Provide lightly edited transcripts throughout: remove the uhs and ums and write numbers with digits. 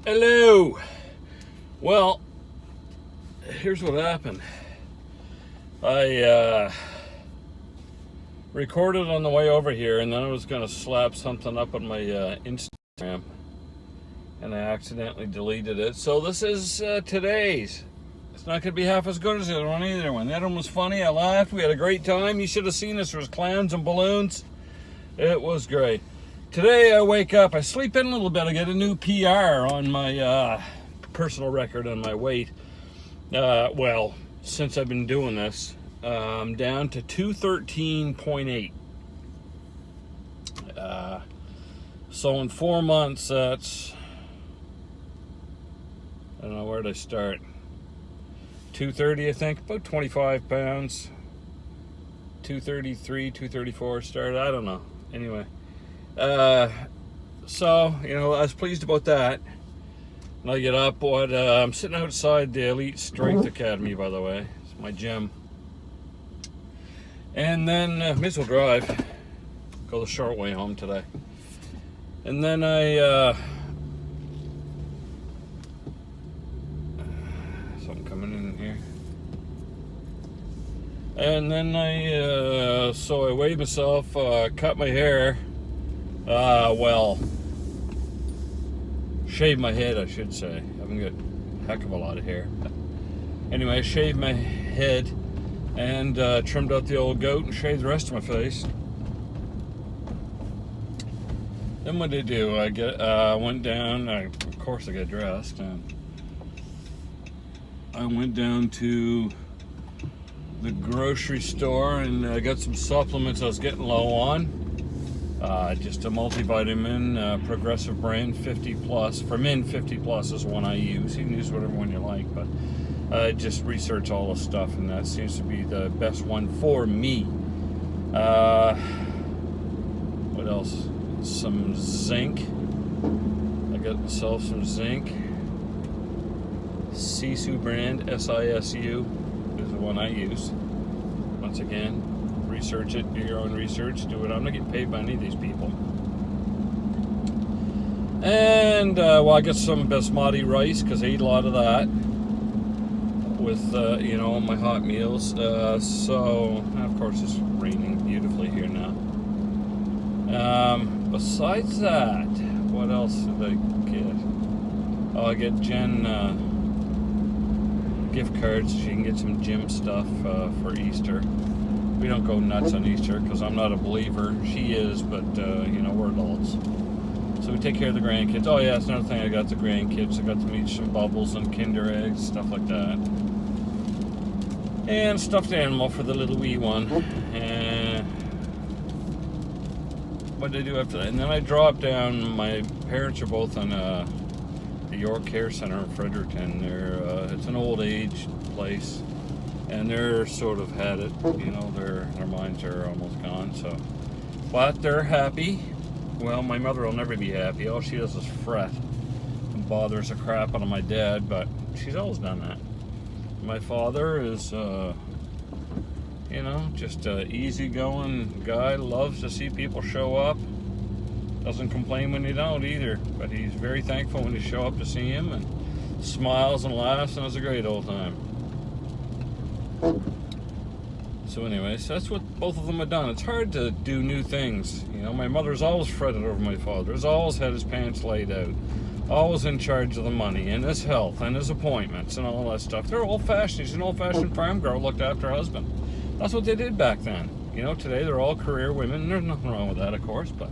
Hello. Well, here's what happened. I recorded on the way over here, and then I was going to slap something up on my Instagram, and I accidentally deleted it. So this is today's. It's not going to be half as good as the other one either. When the other one was funny, I laughed. We had a great time. You should have seen us. There was clowns and balloons. It was great. Today I wake up, I sleep in a little bit, I get a new PR on my personal record on my weight. Well, since I've been doing this, I'm down to 213.8. So in 4 months, that's, I don't know, where'd I start? 230, I think, about 25 pounds. 233, 234 started, I don't know. Anyway. So, I was pleased about that. And I get up, I'm sitting outside the Elite Strength Academy, by the way. It's my gym. And then, may as well drive. Go the short way home today. And then something coming in here. And then so I weighed myself, cut my hair. Shaved my head, I should say. I haven't got a heck of a lot of hair. Anyway, I shaved my head and trimmed out the old goat and shaved the rest of my face. Then what did I do? I went down, of course I got dressed, and I went down to the grocery store and I got some supplements I was getting low on. Just a multivitamin, Progressive brand, 50 plus. For men, 50 plus is one I use. You can use whatever one you like, but I just research all the stuff, and that seems to be the best one for me. What else? Some zinc. I got myself some zinc. Sisu brand, SISU, is the one I use. Once again, research it, do your own research, do it. I'm not getting paid by any of these people. And, I got some basmati rice, because I eat a lot of that with, my hot meals. So, of course, it's raining beautifully here now. Besides that, what else did I get? Oh, I get Jen gift cards so she can get some gym stuff for Easter. We don't go nuts on Easter because I'm not a believer. She is, but, we're adults. So we take care of the grandkids. Oh, yeah, it's another thing. I got the grandkids. I got to meet some Bubbles and Kinder Eggs, stuff like that. And stuffed animal for the little wee one. And what did I do after that? And then I dropped down. My parents are both in the York Care Center in Fredericton. It's an old age place. And they're sort of had it, their minds are almost gone, so. But they're happy. Well, my mother will never be happy. All she does is fret and bothers the crap out of my dad, but she's always done that. My father is, just an easygoing guy, loves to see people show up. Doesn't complain when you don't either, but he's very thankful when you show up to see him and smiles and laughs, and it's a great old time. So anyways, that's what both of them have done. It's hard to do new things. My mother's always fretted over my father. He's always had his pants laid out. Always in charge of the money and his health and his appointments and all that stuff. They're old-fashioned. He's an old-fashioned farm girl, looked after her husband. That's what they did back then. Today they're all career women. There's nothing wrong with that, of course, but,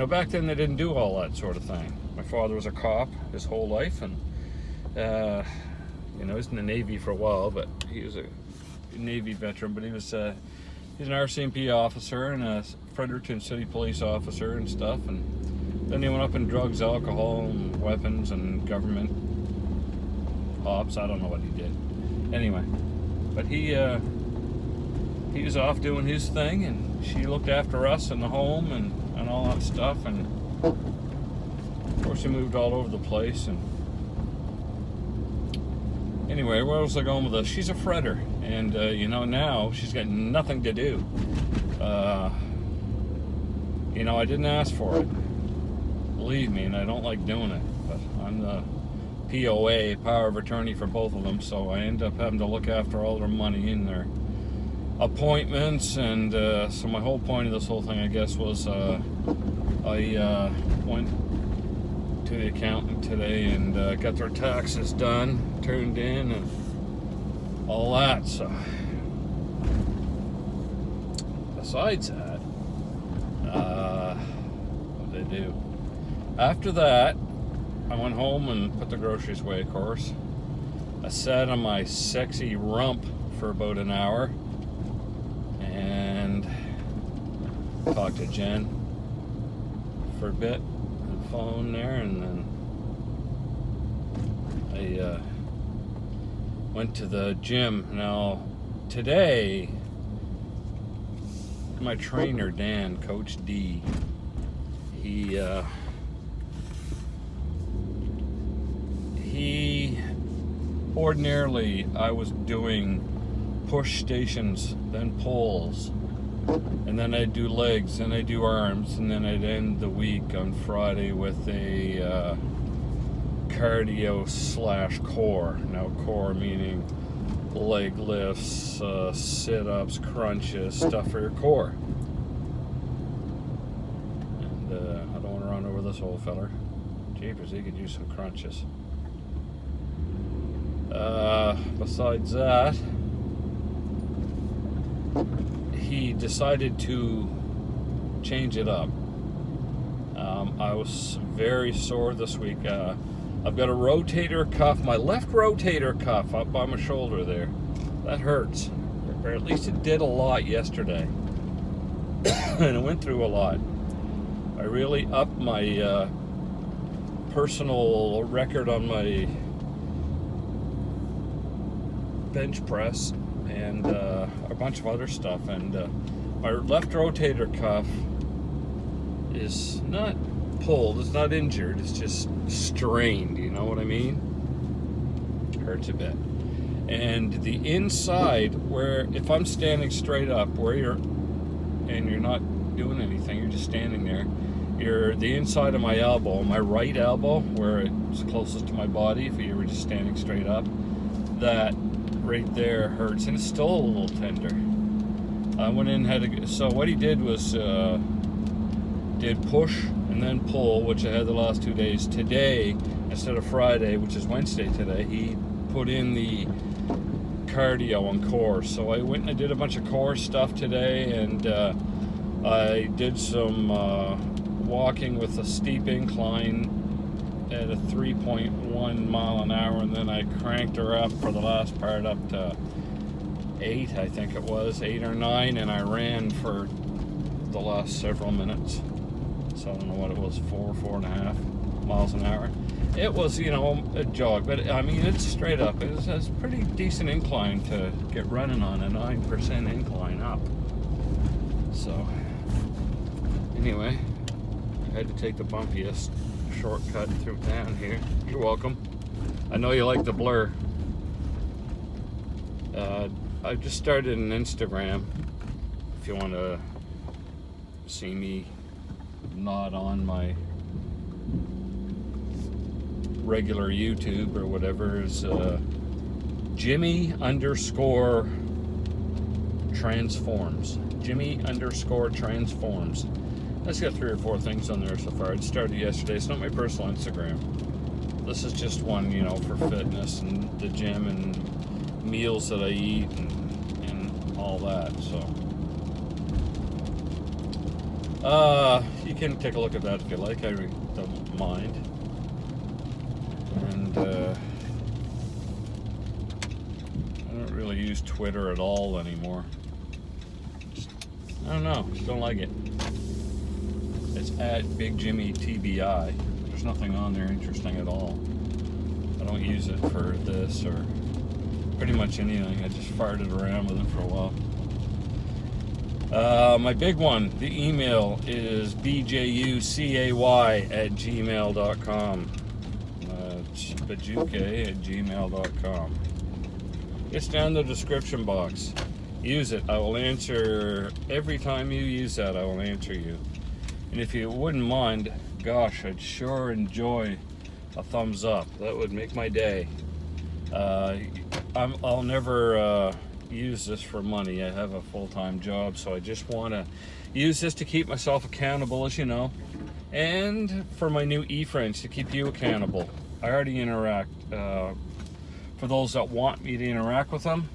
back then they didn't do all that sort of thing. My father was a cop his whole life, and, he was in the Navy for a while, but he was a Navy veteran, but he's an RCMP officer and a Fredericton City Police officer and stuff, and then he went up in drugs, alcohol, and weapons, and government ops. I don't know what he did. Anyway, but he was off doing his thing, and she looked after us in the home and all that stuff, and of course he moved all over the place. And anyway, where was I going with this? She's a fretter, and now she's got nothing to do. I didn't ask for it. believe me, and I don't like doing it. But I'm the POA, power of attorney, for both of them, so I end up having to look after all their money and their appointments. And so my whole point of this whole thing, I guess, was I went to the accountant today and got their taxes done, turned in, and all that. So besides that, what did I do? After that, I went home and put the groceries away, of course. I sat on my sexy rump for about an hour and talked to Jen for a bit on the phone there, and then I went to the gym. Now, today, my trainer, Dan, Coach D, he ordinarily, I was doing push stations, then pulls, and then I'd do legs, and I'd do arms, and then I'd end the week on Friday with a cardio / core. Now, core meaning leg lifts, sit-ups, crunches, stuff for your core. And I don't want to run over this old feller. Jeepers, he could use some crunches. Besides that, he decided to change it up. I was very sore this week. I've got a rotator cuff, my left rotator cuff up by my shoulder there. That hurts. Or at least it did a lot yesterday. And it went through a lot. I really upped my personal record on my bench press and a bunch of other stuff. And my left rotator cuff is not pulled, it's not injured, it's just strained, you know what I mean? Hurts a bit. And the inside, where if I'm standing straight up, where you're not doing anything, you're just standing there, the inside of my elbow, my right elbow, where it's closest to my body, if you were just standing straight up, that right there hurts, and it's still a little tender. I went in and had to, so what he did was did push and then pull, which I had the last 2 days. Today, instead of Friday, which is Wednesday today, he put in the cardio and core. So I went and I did a bunch of core stuff today, and I did some walking with a steep incline at a 3.1 mile an hour, and then I cranked her up for the last part up to 8, I think it was, 8 or 9, and I ran for the last several minutes. So I don't know what it was, 4.5 miles an hour. It was, you know, a jog, but I mean, it's straight up. It's a pretty decent incline to get running on, a 9% incline up. So anyway, I had to take the bumpiest shortcut through town here. You're welcome. I know you like the blur. I just started an Instagram. If you want to see me not on my regular YouTube or whatever, is Jimmy_transforms. Jimmy_transforms. I've got 3 or 4 things on there so far. It started yesterday. It's not my personal Instagram. This is just one, you know, for fitness and the gym and meals that I eat and all that. So you can take a look at that if you like. I don't mind. And I don't really use Twitter at all anymore. I don't know. Just don't like it. It's at Big Jimmy TBI. There's nothing on there interesting at all. I don't use it for this or pretty much anything. I just farted around with it for a while. My big one, the email is bjucay@gmail.com. bajuke@gmail.com. It's down in the description box. Use it. I will answer every time you use that. I will answer you. And if you wouldn't mind, gosh, I'd sure enjoy a thumbs up. That would make my day. I'll never use this for money. I have a full-time job, so I just want to use this to keep myself accountable, as you know, and for my new e-friends to keep you accountable. I already interact. For those that want me to interact with them,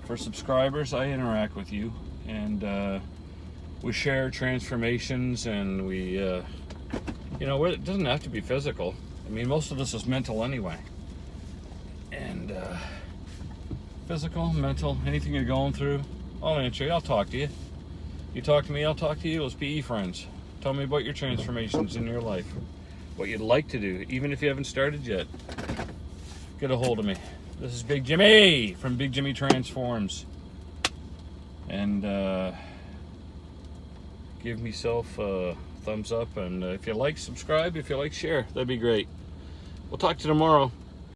for subscribers, I interact with you, and we share transformations, and we, it doesn't have to be physical. I mean, most of this is mental anyway. And physical, mental, anything you're going through, I'll answer you. I'll talk to you. You talk to me, I'll talk to you. Let's be e-friends. Tell me about your transformations in your life, what you'd like to do, even if you haven't started yet. Get a hold of me. This is Big Jimmy from Big Jimmy Transforms. And give myself a thumbs up, and if you like, subscribe. If you like, share. That'd be great. We'll talk to you tomorrow.